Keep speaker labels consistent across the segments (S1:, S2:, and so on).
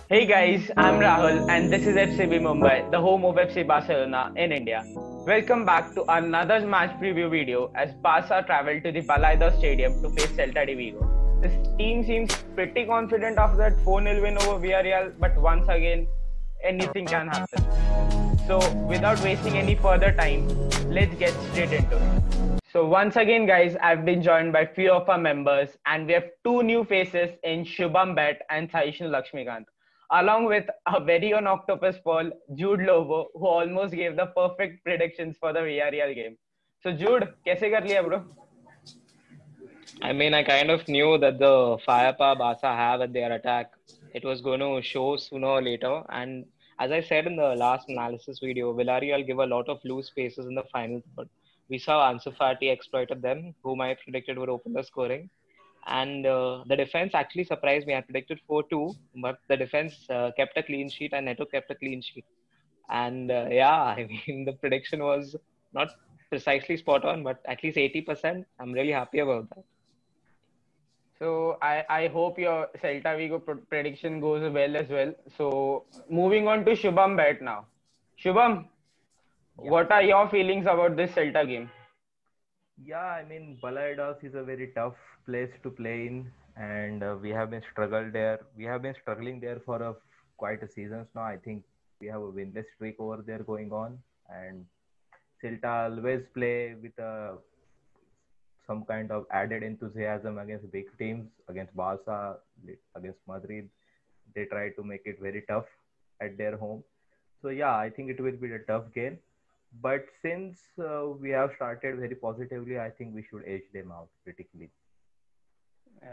S1: Hey guys, I'm Rahul and this is FCB Mumbai, the home of FC Barcelona in India. Welcome back to another match preview video as Barca travel to the Balaidos Stadium to face Celta de Vigo. This team seems pretty confident after that 4-0 win over Villarreal, but once again, anything can happen. So, without wasting any further time, let's get straight into it. So once again, guys, I've been joined by few of our members, and we have two new faces in Shubham Bet and Saishnu Lakshmikant, along with our very own octopus Paul, Jude Lobo, who almost gave the perfect predictions for the Villarreal game. So Jude, कैसे कर लिया bro?
S2: I mean, I kind of knew that the firepower Barca have at their attack, it was going to show sooner or later. And as I said in the last analysis video, Villarreal give a lot of loose spaces in the final third. We saw Ansu Fati exploited them, whom I predicted would open the scoring. And the defense actually surprised me. I predicted 4-2, but the defense kept a clean sheet and Neto kept a clean sheet. And yeah, I mean, the prediction was not precisely spot on, but at least 80%. I'm really happy about that.
S1: So I hope your Celta Vigo prediction goes well as well. So moving on to Shubham Bet now. Shubham,
S3: Yeah,
S1: what are your feelings about this Celta game?
S3: Balaidos is a very tough place to play in, and we have been struggled there. We have been struggling there for quite a seasons now. I think we have a winless streak over there going on, and Celta always play with some kind of added enthusiasm against big teams, against Barca, against Madrid. They try to make it very tough at their home. So yeah, I think it will be a tough game. But since we have started very positively, I think we should edge them out pretty clean.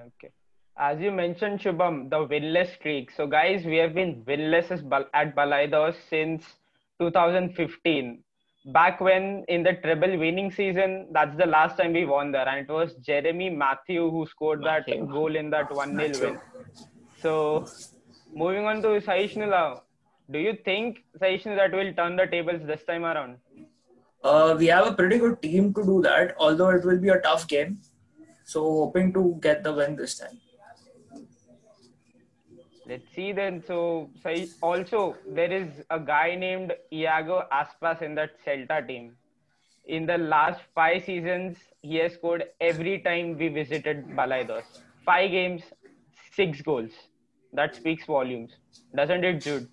S1: Okay. As you mentioned, Shubham, the winless streak. So, guys, we have been winless at Balaidos since 2015. Back when in the treble winning season, that's the last time we won there. And it was Jeremy Matthew who scored that
S2: Matthew.
S1: goal in that 1-0 win. So, moving on to Saishnu now. Do you think, Saishnu, that will turn the tables this time around?
S4: We have a pretty good team to do that, although it will be a tough game. So hoping to get the win this time.
S1: Let's see then. So, also there is a guy named Iago Aspas in that Celta team. In the last 5 seasons, he has scored every time we visited Balaidos. 5 games, 6 goals. That speaks volumes, doesn't it, Jude?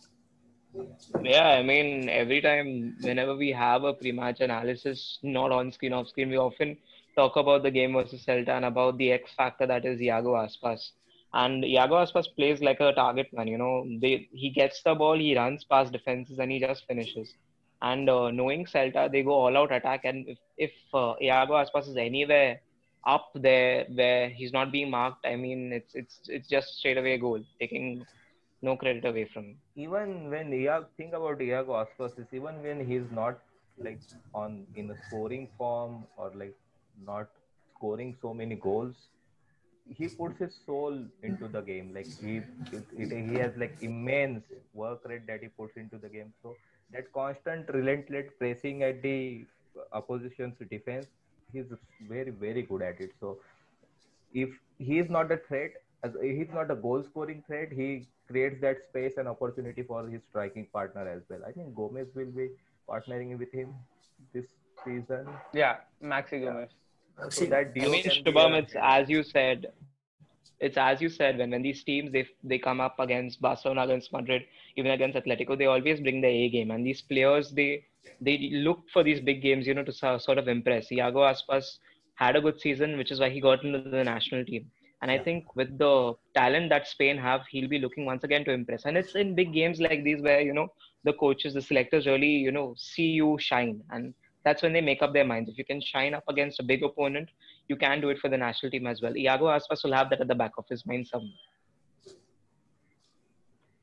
S2: Yeah, I mean, every time, whenever we have a pre-match analysis, not on screen, off screen, we often talk about the game versus Celta and about the X factor that is Iago Aspas. And Iago Aspas plays like a target man, he gets the ball, he runs past defenses, and he just finishes. And knowing Celta, they go all out attack. And if Iago Aspas is anywhere up there where he's not being marked, I mean, it's just straight away a goal, taking no credit away from him.
S3: Even when Iago, think about Iago Aspas, is even when he's not like on in a scoring form or like not scoring so many goals, he puts his soul into the game. Like he has like immense work rate that he puts into the game. So that constant relentless pressing at the opposition's defense, he's very good at it. So if he is not a threat, as he's not a goal scoring threat, he creates that space and opportunity for his striking partner as well. I think Gomez will be partnering with him this season.
S1: Yeah, Maxi
S3: Yeah.
S1: Gomez.
S3: So that
S2: I
S3: duo
S2: mean,
S3: can be
S2: Shubham,
S3: a
S2: it's as you said, when these teams they come up against Barcelona, against Madrid, even against Atletico, they always bring their A game, and these players they look for these big games, to sort of impress. Iago Aspas had a good season, which is why he got into the national team. And I think with the talent that Spain have, he'll be looking once again to impress. And it's in big games like these where the coaches, the selectors really see you shine, and that's when they make up their minds. If you can shine up against a big opponent, you can do it for the national team as well. Iago Aspas will have that at the back of his mind somewhere.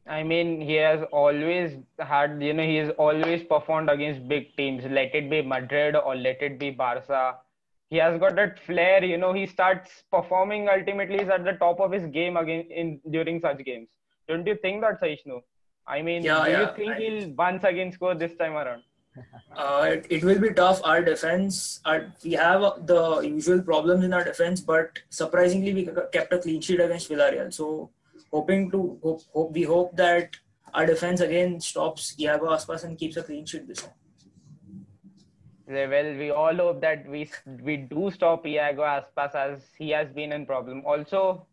S1: I mean, he has always had, he has always performed against big teams, let it be Madrid or let it be Barca. He has got that flair, he starts performing ultimately he's at the top of his game again during such games. Don't you think that, Saishnu? I mean,
S4: Yeah,
S1: do you
S4: yeah.
S1: think he'll once again score this time around?
S4: It will be tough. Our defense, we have the usual problems in our defense, but surprisingly, we kept a clean sheet against Villarreal. So We hope that our defense again stops Iago Aspas and keeps a clean sheet this time.
S1: Well, we all hope that we do stop Iago Aspas as he has been in problem. Also,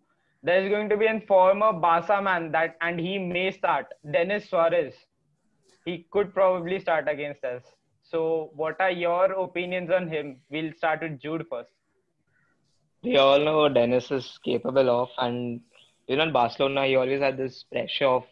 S1: there's going to be a former Barca man and he may start, Denis Suarez. He could probably start against us. So, what are your opinions on him? We'll start with Jude first.
S2: We all know what Dennis is capable of, and in Barcelona, he always had this pressure of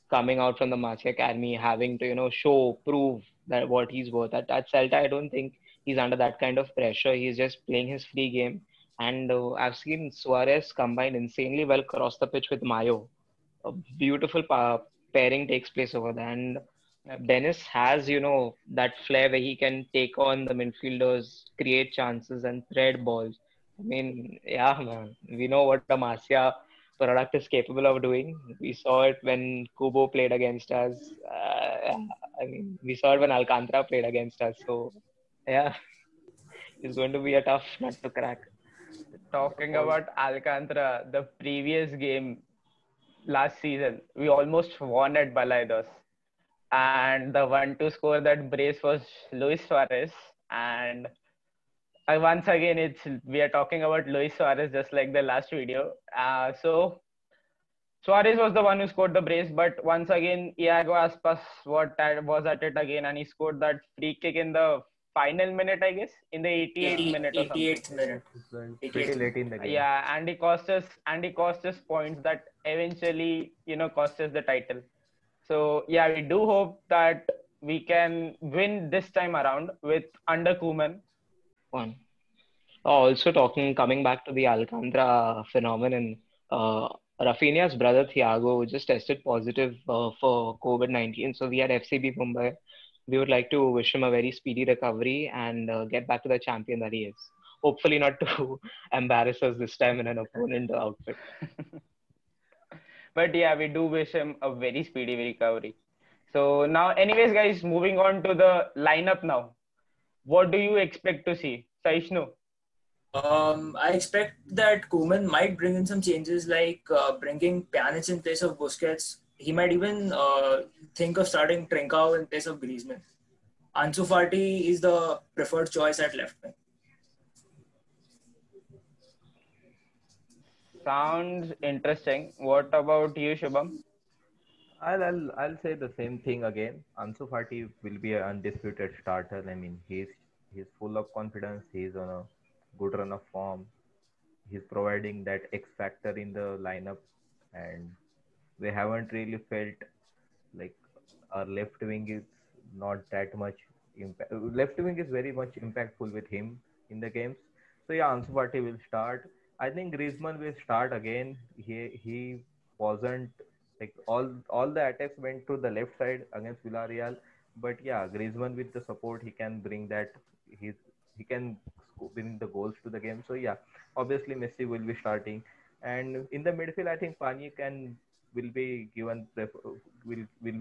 S2: coming out from the Marseille academy, having to prove that what he's worth. At Celta, I don't think he's under that kind of pressure. He's just playing his free game, and I've seen Suarez combine insanely well across the pitch with Mayo. A beautiful pairing takes place over there, and Dennis has that flair where he can take on the midfielders, create chances, and thread balls. I mean, yeah, man. We know what the Masia product is capable of doing. We saw it when Kubo played against us. I mean, we saw it when Alcantara played against us. So, yeah, it's going to be a tough nut to crack.
S1: Talking about Alcantara, the previous game last season, we almost won at Balaidos. And the one to score that brace was Luis Suarez. And once again, we are talking about Luis Suarez just like the last video. So Suarez was the one who scored the brace, but once again, Iago Aspas was at it again, and he scored that free kick in the final minute, I guess, in the 88th minute or something.
S4: 88th minute.
S3: Pretty late in the game.
S1: Yeah, and he cost us points that eventually, cost us the title. So yeah, we do hope that we can win this time around with under Koeman.
S2: One. Also coming back to the Alcantara phenomenon, Rafinha's brother Thiago just tested positive for COVID-19. So we at FCB Mumbai, we would like to wish him a very speedy recovery and get back to the champion that he is. Hopefully not to embarrass us this time in an opponent outfit.
S1: But yeah, we do wish him a very speedy recovery. So now, anyways, guys, moving on to the lineup now. What do you expect to see, Saishnu?
S4: I expect that Koeman might bring in some changes like bringing Pjanic in place of Busquets. He might even think of starting Trincao in place of Griezmann. Ansu Fati is the preferred choice at left wing.
S1: Sounds interesting. What about you, Shubham?
S3: I'll say the same thing again. Ansu Fati will be an undisputed starter. I mean, he's full of confidence. He's on a good run of form. He's providing that X factor in the lineup, and we haven't really felt like our left wing is not that much impact. Left wing is very much impactful with him in the games. So yeah, Ansu Fati will start. I think Griezmann will start again. He wasn't like all the attacks went to the left side against Villarreal, but yeah, Griezmann with the support he can bring that. He can bring the goals to the game. So yeah, obviously Messi will be starting, and in the midfield I think Pani will be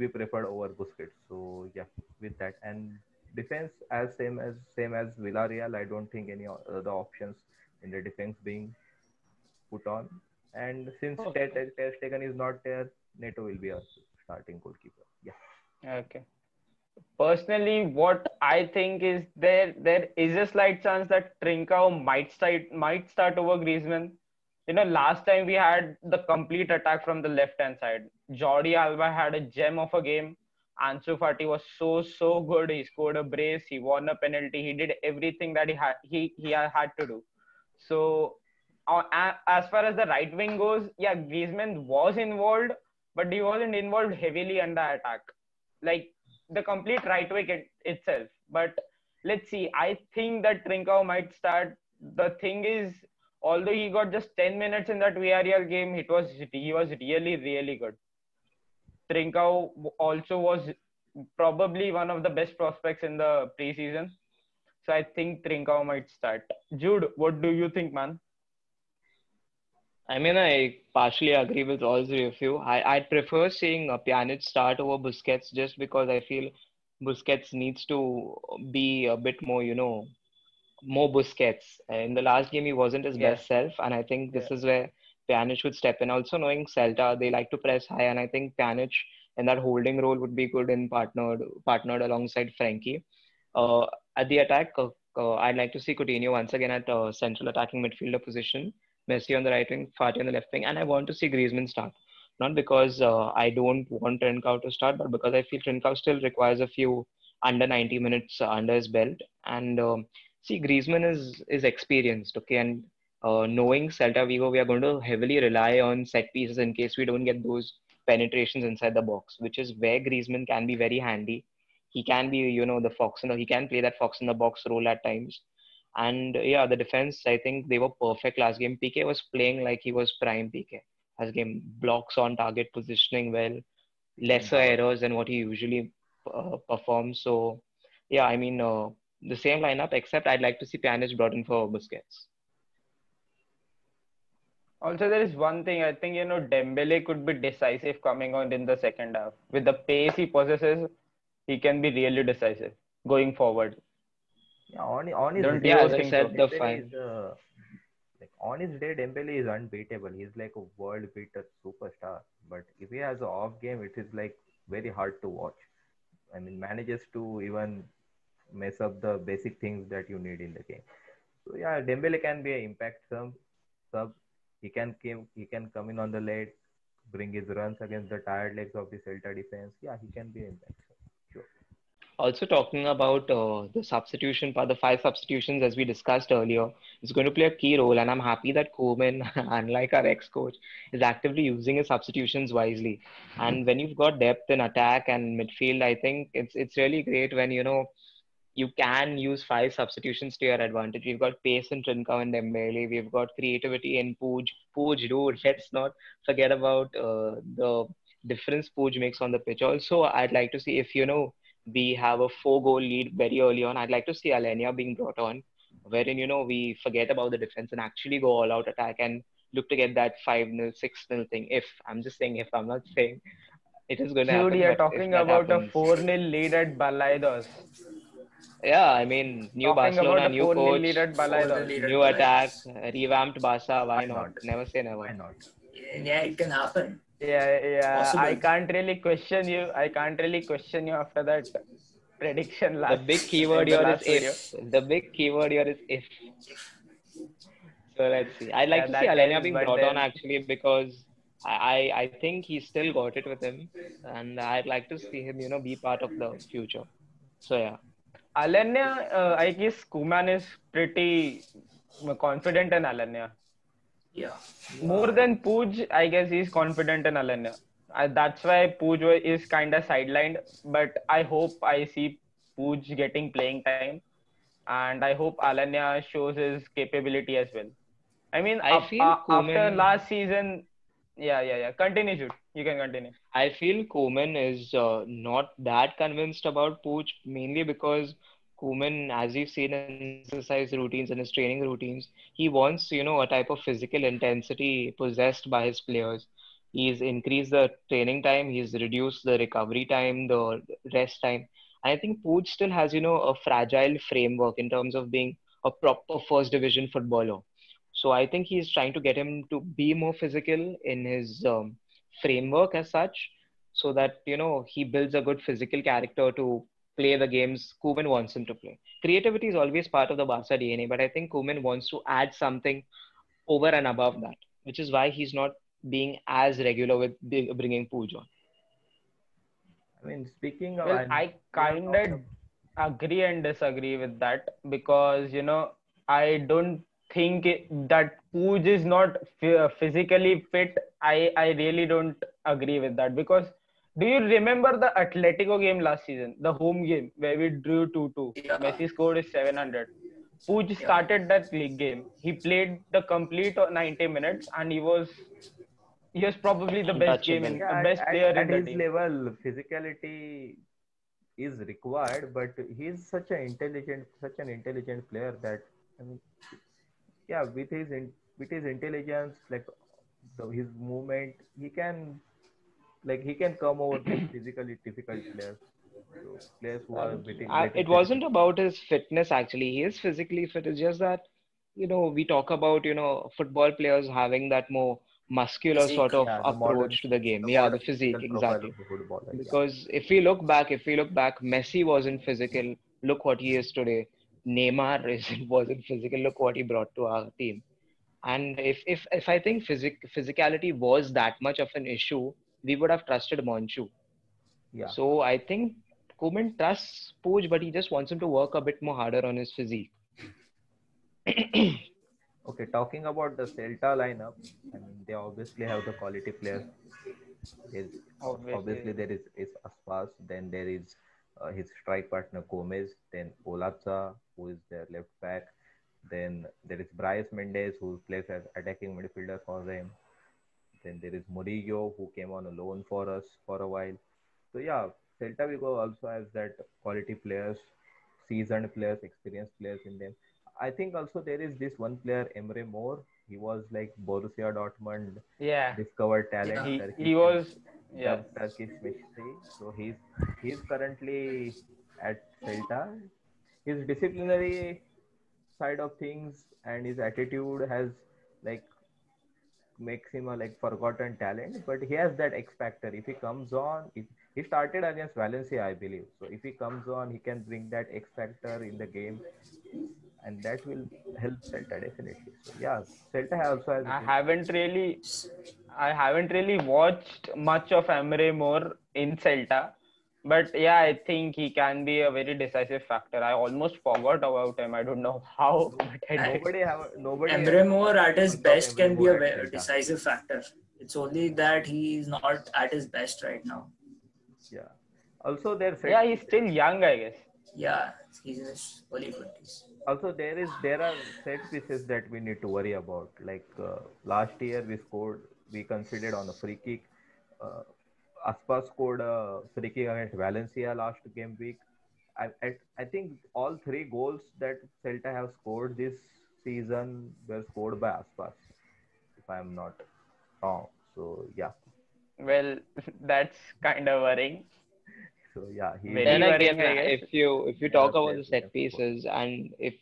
S3: preferred over Busquets. So yeah, with that, and defense as same as Villarreal. I don't think any other options in the defense being put on. And since Ter Stegen is not there, Neto will be a starting goalkeeper. Yeah.
S1: Okay. Personally, what I think is there is a slight chance that Trincao might start over Griezmann. Last time we had the complete attack from the left-hand side. Jordi Alba had a gem of a game. Ansu Fati was so good. He scored a brace. He won a penalty. He did everything that he had to do. So as far as the right wing goes, yeah, Griezmann was involved, but he wasn't involved heavily under attack, like the complete right wing itself. But let's see. I think that Trincao might start. The thing is, although he got just 10 minutes in that Villarreal game, he was really, really good. Trincao also was probably one of the best prospects in the preseason. So I think Trincao might start. Jude, what do you think, man?
S2: I mean, I partially agree with all three of you. I'd prefer seeing Pjanic start over Busquets just because I feel Busquets needs to be a bit more, more Busquets. In the last game, he wasn't his best self, and I think this is where Pjanic would step in. Also knowing Celta, they like to press high, and I think Pjanic in that holding role would be good in partnered alongside Frankie. Uh, at the attack, I'd like to see Coutinho once again at central attacking midfielder position, Messi on the right wing, Fati on the left wing, and I want to see Griezmann start. Not because I don't want Trincao to start, but because I feel Trincao still requires a few under 90 minutes under his belt. And see, Griezmann is experienced, okay, and knowing Celta Vigo, we are going to heavily rely on set pieces in case we don't get those penetrations inside the box, which is where Griezmann can be very handy. He can be, the he can play that fox in the box role at times. And yeah, the defense, I think they were perfect last game. PK was playing like he was prime PK. As game blocks on target, positioning well, lesser errors than what he usually performs. So yeah, I mean, the same lineup, except I'd like to see Pjanic brought in for Busquets.
S1: Also, there is one thing I think Dembele could be decisive coming on in the second half. With the pace he possesses, he can be really decisive going forward.
S3: Yeah, on his
S1: Don't
S3: day,
S1: you
S2: As I
S1: think
S2: said,
S1: so?
S2: the
S3: Dembele
S2: fine.
S3: is like on his day, Dembele is unbeatable. He's like a world beater superstar. But if he has an off game, it is like very hard to watch. I mean, manages to even mess up the basic things that you need in the game. So yeah, Dembele can be an impact sub. He can come in on the late, bring his runs against the tired legs of the Celta defense. Yeah, he can be an impact sub. Sure.
S2: Also talking about the substitution part, the five substitutions as we discussed earlier, is going to play a key role. And I'm happy that Koeman, unlike our ex-coach, is actively using his substitutions wisely. And when you've got depth in attack and midfield, I think it's really great when you can use five substitutions to your advantage. We've got pace in Trincao and Dembele. We've got creativity in Puig. Puig, dude, let's not forget about the difference Puig makes on the pitch. Also, I'd like to see if we have a 4-goal lead very early on. I'd like to see Alenia being brought on, wherein we forget about the defense and actually go all out attack and look to get that 5-0, 6-0 thing. If I'm just saying, if I'm not saying it is going to
S1: Dude,
S2: happen,
S1: you're
S2: but if
S1: talking
S2: that
S1: about a
S2: happens,
S1: 4-0 lead at Balaidos.
S2: yeah, I mean, new
S1: Talking about
S2: Barcelona,
S1: a
S2: new
S1: 4-0 lead
S2: coach,
S1: at
S4: For the
S1: Balaidos.
S4: lead at
S2: new attack,
S4: Balaidos.
S2: revamped Barca. Why
S3: Why
S2: not?
S3: not?
S2: Never say never.
S3: Why not?
S4: Yeah, it can happen. It's
S1: Yeah. I
S4: possible.
S1: can't really question you. I can't really question you after that prediction
S2: The
S1: last
S2: big keyword
S1: in the
S2: here is
S1: last video.
S2: if. The big keyword here is if. So let's see. I'd like
S1: Yeah,
S2: to see
S1: that
S2: Alenia
S1: is.
S2: being
S1: But
S2: brought on
S1: then
S2: actually because I think he's still got it with him, and I'd like to see him, be part of the future. So yeah.
S1: Alanya, I guess Koeman is pretty confident in Alanya.
S4: Yeah.
S1: More than Puig, I guess he's confident in Alanya. That's why Puig is kind of sidelined. But I hope I see Puig getting playing time. And I hope Alanya shows his capability as well. I mean,
S2: I feel
S1: after
S2: Koeman.
S1: last season, yeah. Continue, Jude. You can continue.
S2: I feel Koeman is not that convinced about Pooch, mainly because Koeman, as you've seen in his exercise routines and his training routines, he wants, a type of physical intensity possessed by his players. He's increased the training time, he's reduced the recovery time, the rest time. I think Pooch still has, a fragile framework in terms of being a proper first division footballer. So I think he's trying to get him to be more physical in his framework as such, so that he builds a good physical character to play the games Koeman wants him to play. Creativity is always part of the Barca DNA, but I think Koeman wants to add something over and above that, which is why he's not being as regular with bringing Puig on.
S3: I mean, speaking of,
S1: Well,
S3: and
S1: I
S3: we have
S1: kind
S3: talked
S1: of agree and disagree with that because, I don't think that Puig is not physically fit. I really don't agree with that because do you remember the Atletico game last season, the home game where we drew 2-2?
S4: Yeah.
S1: Messi scored his 700. Puig
S4: Yeah.
S1: started that league game. He played the complete 90 minutes and he was probably the best
S2: Untouchable.
S3: yeah,
S1: best player
S3: at
S1: in the
S3: his
S1: team.
S3: level, physicality is required, but he's such an intelligent player that I mean, yeah, with his intelligence, like his movement, he can come over these physically difficult players. So players who are little
S2: It
S3: physically.
S2: wasn't about his fitness actually. He is physically fit. It's just that, we talk about, football players having that more muscular
S4: Physique.
S2: sort of
S3: Yeah, the modern,
S2: approach to the game.
S3: the
S2: Yeah,
S3: modern
S2: the physique,
S3: physical profile
S2: exactly.
S3: of a footballer. Yeah,
S2: Because if we look back, Messi wasn't physical. Look what he is today. Neymar wasn't physical. Look what he brought to our team. And if I think physicality was that much of an issue, we would have trusted Monchu.
S3: yeah.
S2: So I think Koeman trusts Poch, but he just wants him to work a bit more harder on his physique.
S3: Okay, talking about the Celta lineup, I mean, they obviously have the quality players. There's obviously
S1: Obviously.
S3: there is Aspas, then there is his strike partner Gomez, then Olaza, who is their left back, then there is Bryce Mendes, who plays as attacking midfielder for them. Then there is Murillo, who came on a loan for us for a while. So yeah, Celta Vigo also has that quality players, seasoned players, experienced players in them. I think also there is this one player, Emre Mor. He was like Borussia Dortmund
S1: Yeah.
S3: discovered talent,
S4: Yeah.
S1: He was. Yeah.
S3: dubbed Turkish Messi. So he's currently at Celta. His disciplinary side of things and his attitude has like makes him a like forgotten talent, but he has that X factor. If he comes on, if he started against Valencia, I believe. So if he comes on, he can bring that X factor in the game, and that will help Celta definitely. So yeah, Celta also has a
S1: I
S3: good.
S1: haven't really I haven't really watched much of Emre Mor in Celta, but yeah, I think he can be a very decisive factor. I almost forgot about him. I don't know how, but I did.
S3: Nobody
S4: Emre Mor at his
S3: thinks of
S4: best
S3: Emre
S4: can be
S3: Mor
S4: a
S3: at Celta.
S4: decisive factor. It's only that he is not at his best right now.
S3: Yeah. Also, there
S1: Yeah, he's still young, I guess.
S4: Yeah, he's in his early 20s.
S3: also there are set pieces that we need to worry about. Like last year, we conceded on a free kick. Uh, Aspas scored a free kick against Valencia last game week. I think all three goals that Celta have scored this season were scored by Aspas, if I'm not wrong. So yeah,
S1: Well, that's kind of worrying.
S3: so yeah, he's
S1: Very
S2: Then again,
S1: worrying, I guess.
S2: if you
S3: another
S2: talk about
S3: player
S2: the
S3: we can
S2: set
S3: support.
S2: pieces, and if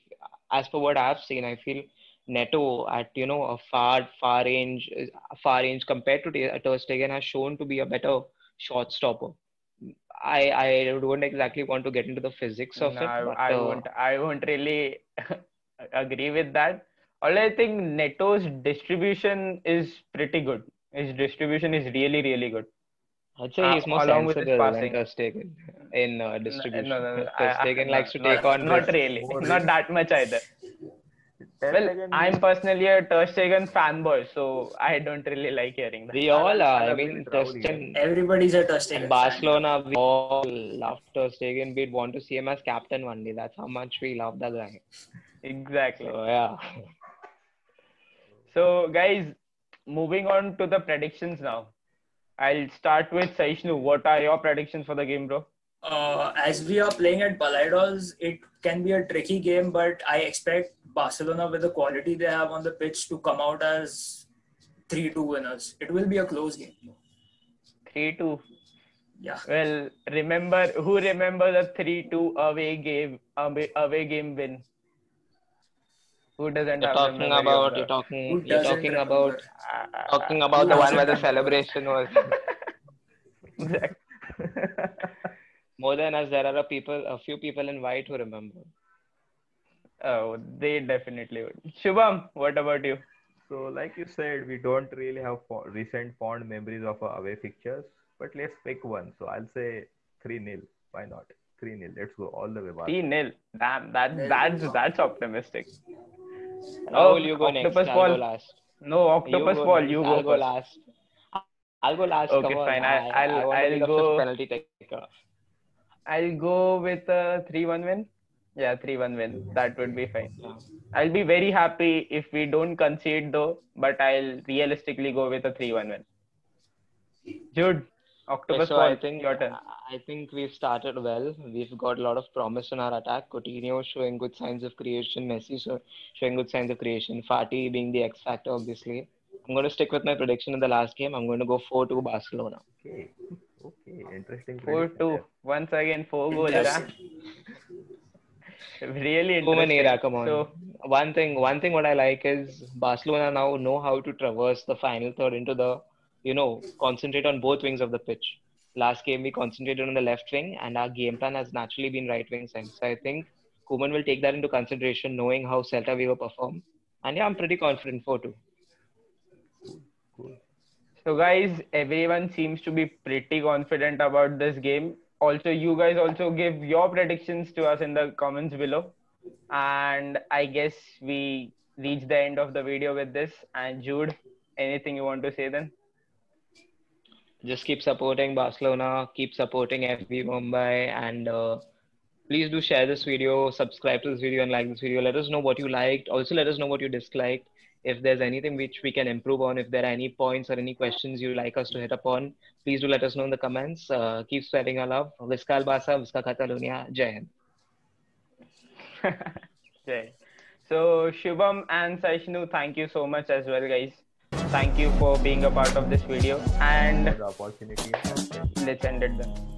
S2: as per what I've seen, I feel Neto at a far range compared to Ter Stegen has shown to be a better shot stopper. I don't exactly want to get into the physics of
S1: No,
S2: it, but
S1: I won't really agree with that. Although I think Neto's distribution is pretty good. His distribution is really, really good.
S2: I'd say he's more
S1: Along with his
S2: sensible than
S1: passing.
S2: Ter Stegen in
S1: No,
S2: distribution.
S1: no, no,
S2: Ter Stegen
S1: no,
S2: likes to take
S1: no,
S2: on
S1: not
S2: risks.
S1: really.
S3: More
S1: Not
S3: risk.
S1: that much either.
S3: Ter
S1: Well,
S3: Stegen
S1: I'm personally a Ter Stegen fanboy, so I don't really like hearing that.
S2: We all are.
S3: I'll
S2: I
S3: agree
S2: mean,
S3: with
S2: Ter
S3: Rahul here.
S2: Stegen
S4: Everybody's a Ter
S2: in
S4: Stegen fan.
S2: Barcelona, we all love Ter Stegen. We'd want to see him as captain one day. That's how much we love the guy.
S1: Exactly.
S2: So yeah.
S1: So, guys, moving on to the predictions now. I'll start with Saishnu. What are your predictions for the game, bro?
S4: As we are playing at Balaidos, it can be a tricky game, but I expect Barcelona, with the quality they have on the pitch, to come out as 3-2 winners. It will be a close game.
S1: 3-2.
S4: Yeah.
S1: Well, who remembers the 3-2 away game win? Who doesn't
S2: You're
S1: have
S2: talking
S1: the memory of
S2: about
S1: that?
S4: Who
S2: you're
S4: doesn't
S2: talking
S4: remember?
S2: about talking about
S4: Who
S2: the one
S4: doesn't
S2: where the
S4: remember?
S2: celebration was
S1: Exactly.
S2: more than us. There are a few people in white who remember.
S1: Oh, they definitely would. Shubham, what about you?
S3: So, like you said, we don't really have recent fond memories of our away fixtures, but let's pick one. So, I'll say 3-0. Why not? 3-0. Let's go all the way back.
S1: 3-0. Damn,
S4: There you go.
S1: that's optimistic.
S2: Rahul, you go next.
S1: Octopus
S2: I'll go
S1: Ball.
S2: last.
S1: No,
S2: You
S1: Octopus
S2: go
S1: Ball,
S2: next.
S1: you
S2: I'll
S1: go
S2: go
S1: first.
S2: last. I'll go last.
S1: Okay,
S2: Come on.
S1: fine.
S2: I want to be
S1: I'll
S2: the fifth
S1: go.
S2: penalty taker.
S1: I'll go with a 3-1 win. Yeah, 3-1 win. That would be fine.
S2: Yeah.
S1: I'll be very happy if we don't concede though, but I'll realistically go with a 3-1 win. Jude, Octopus
S2: So
S1: Ball,
S2: I think
S1: your turn.
S2: we've started well. We've got a lot of promise in our attack. Coutinho showing good signs of creation. Messi showing good signs of creation. Fati being the X factor, obviously. I'm going to stick with my prediction in the last game. I'm going to go 4-2 Barcelona.
S3: Okay. Okay. Interesting.
S1: 4-2. Once again, 4 goals.
S4: Interesting.
S1: Really
S2: Koeman
S1: interesting.
S2: era, come on.
S1: So,
S2: one thing what I like is Barcelona now know how to traverse the final third into the, concentrate on both wings of the pitch. Last game we concentrated on the left wing, and our game plan has naturally been right wing side. So I think Koeman will take that into consideration, knowing how Celta Vigo perform. And yeah, I'm pretty confident 4-2.
S3: Cool.
S1: So guys, everyone seems to be pretty confident about this game. Also, you guys also give your predictions to us in the comments below. And I guess we reach the end of the video with this. And Jude, anything you want to say then?
S2: Just keep supporting Barcelona, keep supporting FB Mumbai, and please do share this video, subscribe to this video, and like this video. Let us know what you liked. Also, let us know what you disliked. If there's anything which we can improve on, if there are any points or any questions you like us to hit upon, please do let us know in the comments. Keep spreading your love. Visca al Barça, Visca Catalonia. Jai Hind.
S1: Okay. So Shubham and Saishnu, thank you so much as well, guys. Thank you for being a part of this video, and
S3: The opportunity.
S1: let's end it then.